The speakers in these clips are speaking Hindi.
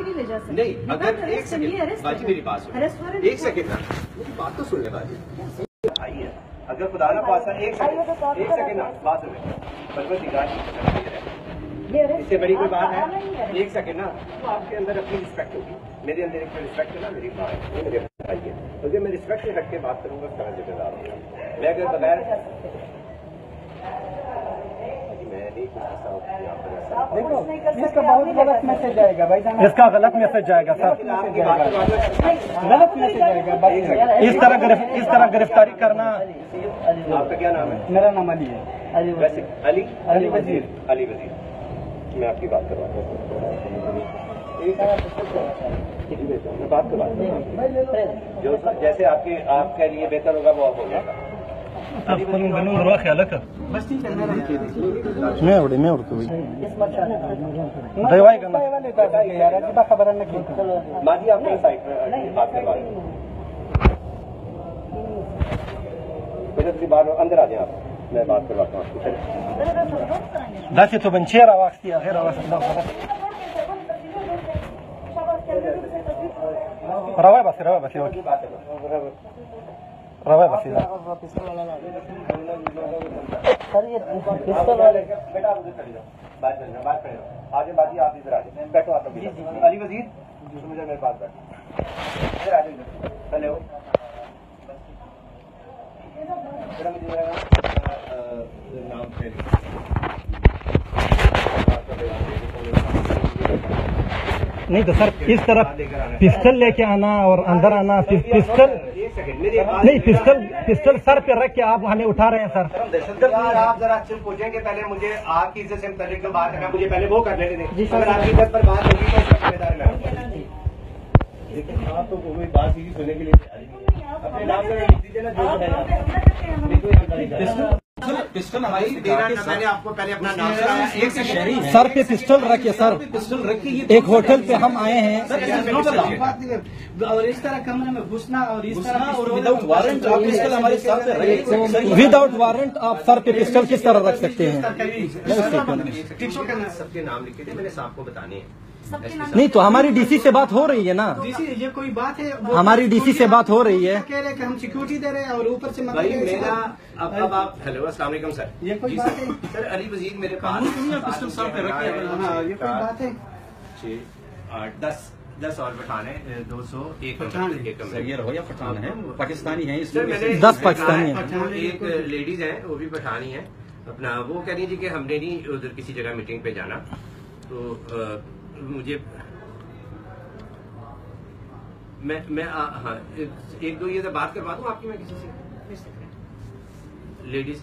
नहीं ले जा सकते। नहीं, अगर एक सेकंड बाजी मेरी बात सुनो, एक सेकंड ना मेरी बात तो सुन ले बाजी। आइए, अगर खुदा ना पासा एक सेकंड ना बात सुने, इससे बड़ी कोई बात है? एक सेकंड ना, तो आपके अंदर अपनी रिस्पेक्ट होगी, मेरे अंदर एक रिस्पेक्ट है ना, मेरी माँ है, मेरे भाई है, तो जब मैं रिस्पेक्ट रख के बात करूंगा सारा जिम्मेदार हूँ मैं। अगर बगैर देखो, इसका बहुत गलत मैसेज आएगा भाई, इसका गलत मैसेज जाएगा सर, गलत मैसेज आएगा। इस तरह गिरफ्तारी करना। आपका क्या नाम है? मेरा नाम अली है। वैसे अली वजीर। अली वजीर, मैं आपकी बात करवाता हूँ, मैं बात करवाता हूँ जो जैसे आपके लिए बेहतर होगा वो हो जाएगा। बस ठीक है, मैं उड़ के भाई दवाई करना यार, खबर है माजी आपने साइड में बात करवा बाहर अंदर आ जाए आप, मैं बात करवाता हूँ आपको। दस तो बंचेर आवाज किया है रवा बस सर ये पिस्तौल वाले बेटा आप उधर चले जाओ, बात करें आगे बाजी, आप इधर आ जाए, बैठो आप अली वजीर, मुझे मेरे पास बैठो, इधर आ जाओ, चले हो नहीं तो सर इस तरफ पिस्टल लेके आना और अंदर आना, पिस्टल नहीं, पिस्टल सर पे रख के आप हमें उठा रहे हैं सर। आप जरा चुप हो जाएंगे, पहले मुझे आपकी इज्जत से मुताबिक जो बात करना मुझे पहले वो कर लेने दें। अगर आपकी इज्जत पर बात होगी तो इसका जिम्मेदार मैं, लेकिन आप तो कोई बात सीधी सुनने के लिए अपने नाम से लिख दीजिए ना जो है। पिस्टल हमारी मैंने आपको पहले अपना नाम सुनाया, एक से शहरी सर पे पिस्टल रखे, सर पिस्टल रखे, एक होटल पे हम आए हैं और इस तरह कमरे में घुसना और इस तरह और विदाउट वारंट आप पिस्टल हमारे साथ रखे, विदाउट वारंट आप सर पे पिस्टल किस तरह रख सकते हैं? सबके नाम लिखे थे, मैंने साहब को बताने हैं। नहीं तो हमारी डीसी से बात हो रही है ना, डीसी ये कोई बात है? हमारी डीसी से बात हो रही है, कह रहे हैं कि हम सिक्योरिटी दे रहे हैं और ऊपर से भाई मेरा अब आप हेलो अस्सलाम वालेकुम सर, ये कोई बात है? सर अली वजीर मेरे पास पिस्टल सर पे रखे, ये कोई बात है? 6 8 10 और पठान है, 200 एक सरियर हो या पठान है, पाकिस्तानी है सर, मैंने 10 पाकिस्तानी है, एक लेडीज है वो भी पठानी है अपना, वो कह रही थी कि हमने नहीं उधर किसी जगह मीटिंग पे जाना, तो मुझे मैं हाँ एक दो ये तो बात करवा दूं आपकी, मैं किसी से लेडीज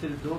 सिर्फ दो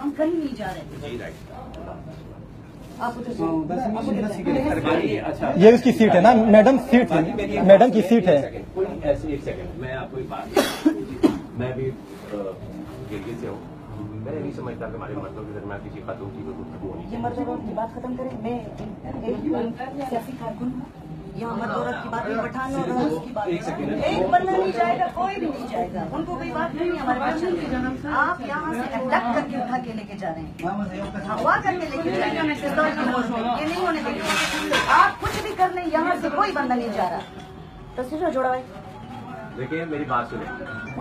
हम कहीं नहीं जा रहे। जी राइट। आप अच्छा ये उसकी सीट है ना मैडम, सीट है मैडम की सीट है। कोई ऐसी एक सेकंड मैं आपको एक बात मैं भी गिरगित से हूँ, मैं नहीं समझता कि हमारे मर्दों के दरमियान किसी खातून की कोई गुफ्तगू होनी ये मर्द औरत की बात खत्म करें। मैं एक सियासी कारकुन हूँ, यहाँ मर्द औरत की बात नहीं, पठान और उसकी बात एक बंदा नहीं जाएगा, कोई भी नहीं जाएगा, उनको कोई बात नहीं है हमारे पास। आप यहाँ से अटैक करके उठा के लेके जा रहे हैं, हवा करके लेके जा रहे हैं, ये नहीं होने देंगे। आप कुछ भी कर लें, यहाँ से कोई बंदा नहीं जा रहा। तस्वीर में जोड़ा भाई, देखिए मेरी बात सुने,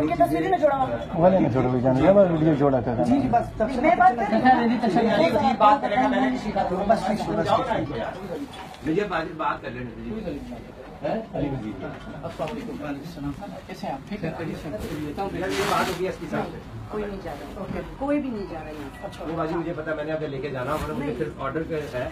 उनके तस्वीर में जोड़ा वाले में जोड़ा जाने वीडियो जोड़ा था। मैं बात कर मुझे बात कर लेने कैसे आप ठीक है? बात होगी इसके साथ, कोई नहीं जा रहा, कोई भी नहीं जा रहा यहाँ। वो बाजी मुझे पता, मैंने अब लेके जाना और मुझे फिर ऑर्डर है।